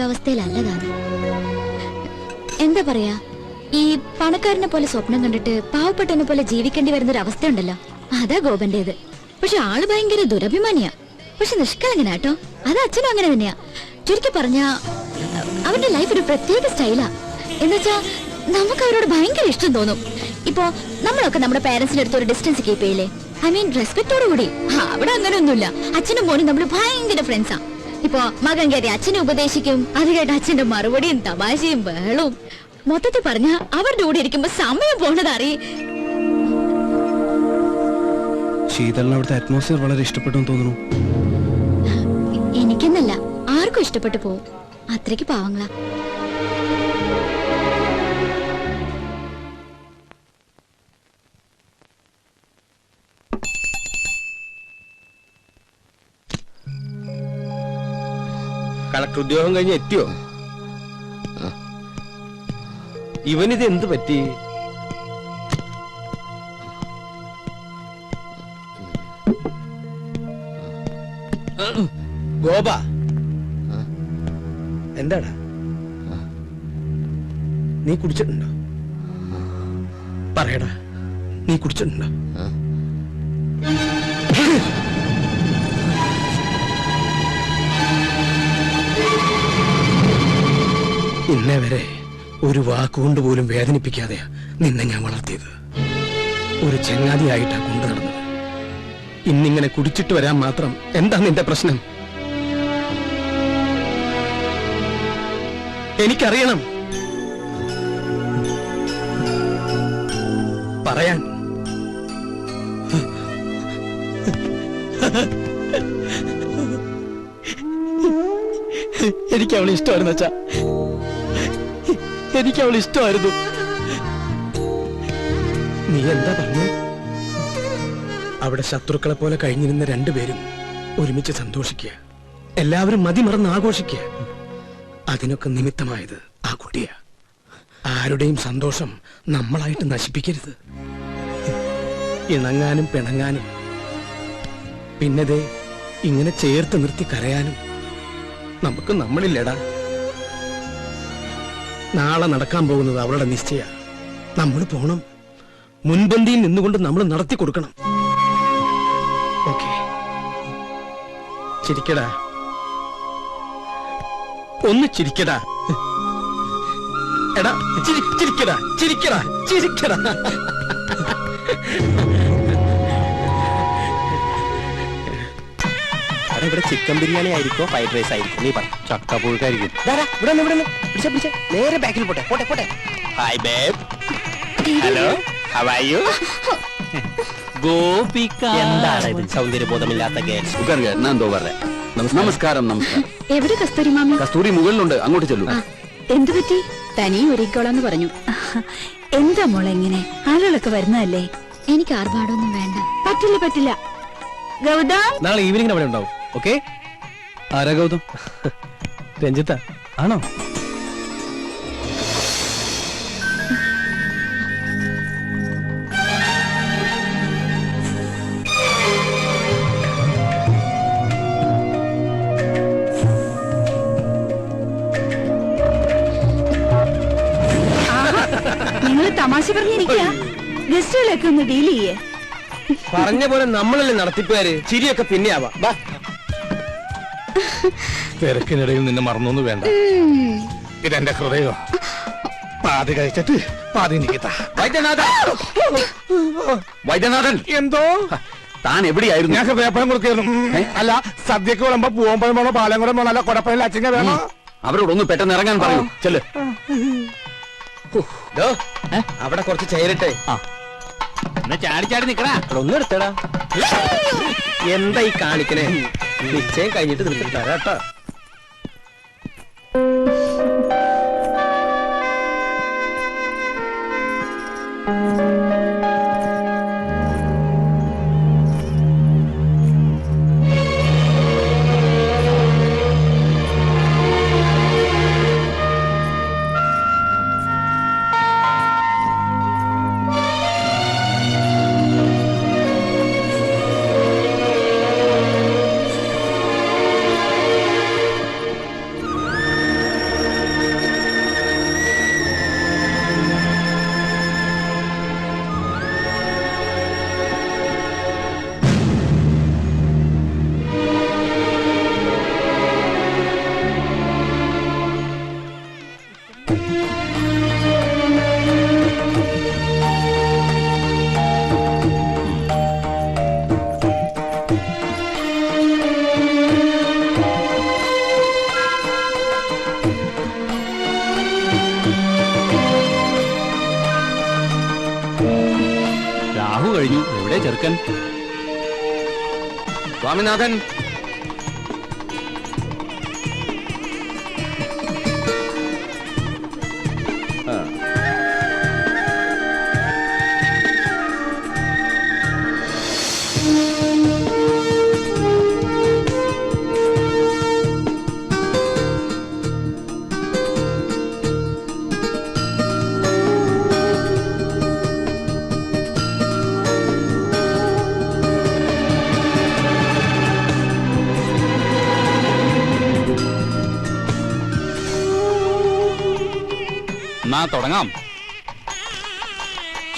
അവസ്ഥയിലല്ല താനും. എന്താ പറയാ, ഈ പണക്കാരനെ പോലെ സ്വപ്നം കണ്ടിട്ട് പാവപ്പെട്ടവനെ പോലെ ജീവിക്കേണ്ടി വരുന്ന ഒരു അവസ്ഥയുണ്ടല്ലോ, അതാ ഗോപന്റേത്. പക്ഷെ ആള് ഭയങ്കര ദുരഭിമാനിയാ. പക്ഷെ നിഷ്കളങ്കനാട്ടോ. അത് അച്ഛനും അങ്ങനെ തന്നെയാ. ചുരുക്കി പറഞ്ഞ അവന്റെ ലൈഫ് ഒരു പ്രത്യേക സ്റ്റൈലാ. എന്നുവെച്ചാ നമുക്ക് അവരോട് ഭയങ്കര ഇഷ്ടം തോന്നും. ഇപ്പോ നമ്മളൊക്കെ നമ്മുടെ പേരൻസിന്റെ അടുത്ത് ഒരു ഡിസ്റ്റൻസ് കീപ്പ് ചെയ്യില്ലേ? ഐ മീൻ റെസ്പെക്ടോട് കൂടി. അവിടെ അങ്ങനെ ഒന്നുമില്ല. അച്ഛനും മോനും നമ്മൾ ഭയങ്കര ഫ്രണ്ട്സാ. ഇപ്പൊ മകൻ കയറി അച്ഛനെ ഉപദേശിക്കും, അത് കേട്ട് അച്ഛന്റെ മറുപടിയും തമാശയും ബഹളവും. മൊത്തത്തിൽ പറഞ്ഞ അവരുടെ കൂടെ ഇരിക്കുമ്പോ സമയം പോണത് ശീതളിന് അവിടുത്തെ അറ്റ്മോസ്ഫിയർ വളരെ ഇഷ്ടപ്പെട്ടു തോന്നുന്നു. എനിക്കെന്നല്ല, ആർക്കും ഇഷ്ടപ്പെട്ടു പോവും. അത്രയ്ക്ക് പാവങ്ങളാ. കളക്ടർ ഉദ്യോഗം കഴിഞ്ഞ് എത്തിയോ? ഇവനിത് എന്ത് പറ്റി? ഗോപ, എന്താടാ നീ കുടിച്ചിട്ടുണ്ടോ? പറയടാ, നീ കുടിച്ചിട്ടുണ്ടോ? ഇന്നേ വരെ ഒരു വാക്കുകൊണ്ട് പോലും വേദനിപ്പിക്കാതെയാ നിന്നെ ഞാൻ വളർത്തിയത്. ഒരു ചങ്ങാതിയായിട്ടാ കൊണ്ടു നടന്നത്. ഇന്നിങ്ങനെ കുടിച്ചിട്ട് വരാൻ മാത്രം എന്താ നിന്റെ പ്രശ്നം? എനിക്കറിയണം. പറയാൻ. എനിക്ക് അവളെ ഇഷ്ടമായിരുന്നു അച്ഛാ. എനിക്ക് അവൾ ഇഷ്ടമായിരുന്നു. നീ എന്താ പറഞ്ഞു? അവിടെ ശത്രുക്കളെ പോലെ കഴിഞ്ഞിരുന്ന രണ്ടുപേരും ഒരുമിച്ച് സന്തോഷിക്കുക, എല്ലാവരും മതിമറന്ന് ആഘോഷിക്കുക. അതിനൊക്കെ നിമിത്തമായത് ആ കുട്ടിയാ. ആരുടെയും സന്തോഷം നമ്മളായിട്ട് നശിപ്പിക്കരുത്. ഇണങ്ങാനും പിണങ്ങാനും, പിന്നതേ ഇങ്ങനെ ചേർത്ത് നിർത്തി കരയാനും നമുക്ക് നമ്മളില്ലടാ. നാളെ നടക്കാൻ പോകുന്നത് അവളുടെ നിശ്ചയ. നമ്മൾ പോണം. മുൻപന്തിയിൽ നിന്നുകൊണ്ട് നമ്മൾ നടത്തി കൊടുക്കണം. ഓക്കെ, ചിരിക്കടാ, ഒന്ന് ചിരിക്കടാ. എടാ ചിരിക്കടാ, ചിരിക്കടാ, ചിരിക്കടാ. ഇവിടെ ചിക്കൻ ബിരിയാണി ആയിരിക്കോ ഫ്രൈഡ് റൈസ് ആയിരിക്കും? നീ പറ. ചക്കപ്പുഴുക്കായിരിക്കും. ഇവിടെ നേരെ ബാക്കിൽ പോട്ടെ പോട്ടെ പോട്ടെ. Hi babe. Hello, how are you? Gopika. എന്താണ് ഇത് സൗന്ദര്യബോധമില്ലാത്ത ഗേൾസ്? നമസ്കാരം. നമസ്കാരം. എവിടെ കസ്തൂരി മാമി? കസ്തൂരി മുകളിലുണ്ട്, അങ്ങോട്ട് ചെല്ലൂ. എന്തു പറ്റി? തനി ഒരുക്കോളാന്ന് പറഞ്ഞു. എന്താ മോളെ ഇങ്ങനെ? ആളുകളൊക്കെ വരുന്നതല്ലേ? എനിക്ക് ആർഭാടൊന്നും വേണ്ട. പറ്റില്ല പറ്റില്ല. ഗൗതം, നാളെ ഈവനിങ്ങിന് അവിടെ ഉണ്ടാവും. ഓക്കെ? ആരാ ഗൗതം? രഞ്ജിത്ത ആണോ? നിങ്ങൾ തമാശ പറഞ്ഞിരിക്കുക. ഗസ്റ്റുകളൊക്കെ ഒന്ന് ഡീൽ ചെയ്യേ. പറഞ്ഞ പോലെ നമ്മളല്ലേ നടത്തിപ്പുകാര്. ചിരിയൊക്കെ പിന്നെ ആവാം. തിരക്കിനിടയിൽ നിന്നെ മറന്നൊന്നും വേണ്ട. ഇതെന്റെ ഹൃദയോ. പാതി കഴിച്ചിട്ട് പാതി നിൽക്കത്ത. വൈദ്യനാഥൻ, എന്തോ താൻ എവിടെയായിരുന്നു? ഞാൻ ഹൃദയപ്പഴം കൊടുക്കായിരുന്നു. അല്ല, സദ്യക്ക് വിളമ്പോ പൂവമ്പഴം വേണോ പാലം കൂടെ വേണോ, അല്ല കൊടപ്പഴം അച്ചിങ്ങ വേണോ? അവരോടൊന്ന് പെട്ടെന്ന് ഇറങ്ങാൻ പറയൂ. ചെല്. അവിടെ കുറച്ച് ചേരട്ടെ. ചാടി ചാടി നിക്കടാ. ഒന്ന് എടുത്തടാ. എന്താ ഈ കാണിക്കണേ? നിശ്ചയം കഴിഞ്ഞിട്ട് നിനക്ക് തരാട്ടോ. കഴിഞ്ഞു. എവിടെ ചെറുക്കൻ? സ്വാമിനാഥൻ, എന്നാ തുടങ്ങാം.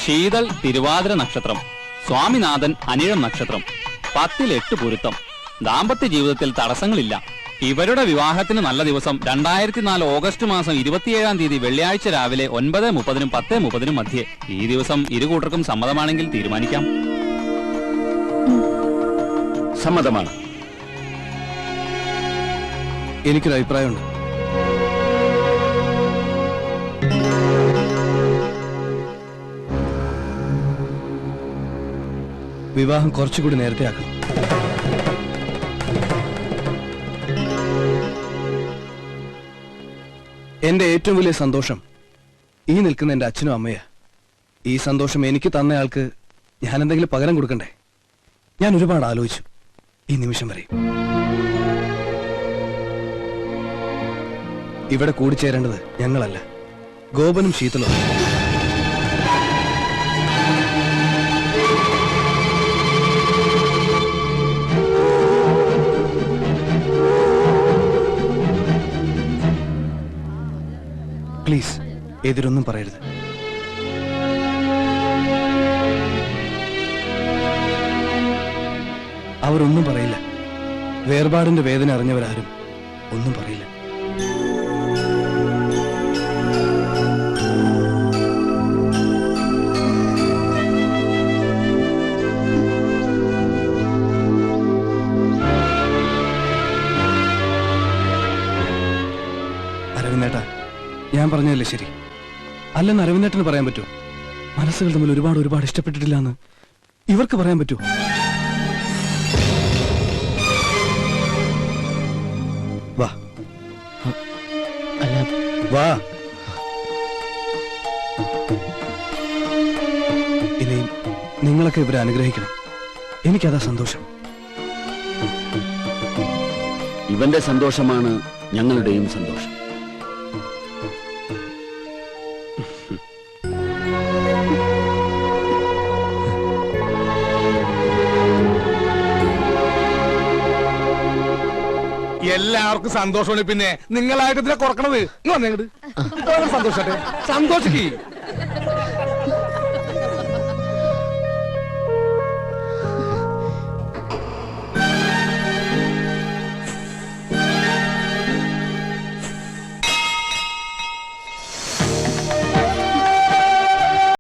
ശീതൾ തിരുവാതിര നക്ഷത്രം, സ്വാമിനാഥൻ അനിഴം നക്ഷത്രം, 10 ൽ 8 പൊരുത്തം. ദാമ്പത്യ ജീവിതത്തിൽ തടസ്സങ്ങളില്ല. ഇവരുടെ വിവാഹത്തിന് നല്ല ദിവസം 2004 ഓഗസ്റ്റ് മാസം 27-ാം തീയതി വെള്ളിയാഴ്ച രാവിലെ 9:30-നും 10:30-നും മധ്യേ. ഈ ദിവസം ഇരുകൂട്ടർക്കും സമ്മതമാണെങ്കിൽ തീരുമാനിക്കാം. സമ്മതമാണ്. എനിക്കൊരു അഭിപ്രായമുണ്ട്. വിവാഹം കുറച്ചുകൂടി നേരത്തെ ആക്കണം. എന്റെ ഏറ്റവും വലിയ സന്തോഷം ഈ നിൽക്കുന്ന എന്റെ അച്ഛനും അമ്മയാ. ഈ സന്തോഷം എനിക്ക് തന്നയാൾക്ക് ഞാൻ എന്തെങ്കിലും പകരം കൊടുക്കണ്ടേ? ഞാൻ ഒരുപാട് ആലോചിച്ചു ഈ നിമിഷം വരെ. ഇവിടെ കൂടിച്ചേരേണ്ടത് ഞങ്ങളല്ല, ഗോപനും ശീതളും. പ്ലീസ് എതിരൊന്നും പറയരുത്. അവരൊന്നും പറയില്ല. വേർപാടിന്റെ വേദന അറിഞ്ഞവരാരും ഒന്നും പറയില്ല. അരവിന്ദേട്ടാ, ഞാൻ പറഞ്ഞതല്ലേ ശരി? അല്ലെന്ന് അരവിന്ദേട്ടന് പറയാൻ പറ്റുമോ? മനസ്സുകൾ തമ്മിൽ ഒരുപാട് ഇഷ്ടപ്പെട്ടിട്ടില്ല എന്ന് ഇവർക്ക് പറയാൻ പറ്റുമോ? വാ വാ. ഇനിയും നിങ്ങളൊക്കെ ഇവരെ അനുഗ്രഹിക്കണം. എനിക്കതാ സന്തോഷം. ഇവന്റെ സന്തോഷമാണ് ഞങ്ങളുടെയും സന്തോഷം. എല്ലാവർക്കും സന്തോഷമാണ്. പിന്നെ നിങ്ങളായിട്ട് ഇതിനെ കുറക്കണത് സന്തോഷട്ടെ, സന്തോഷിക്കേ.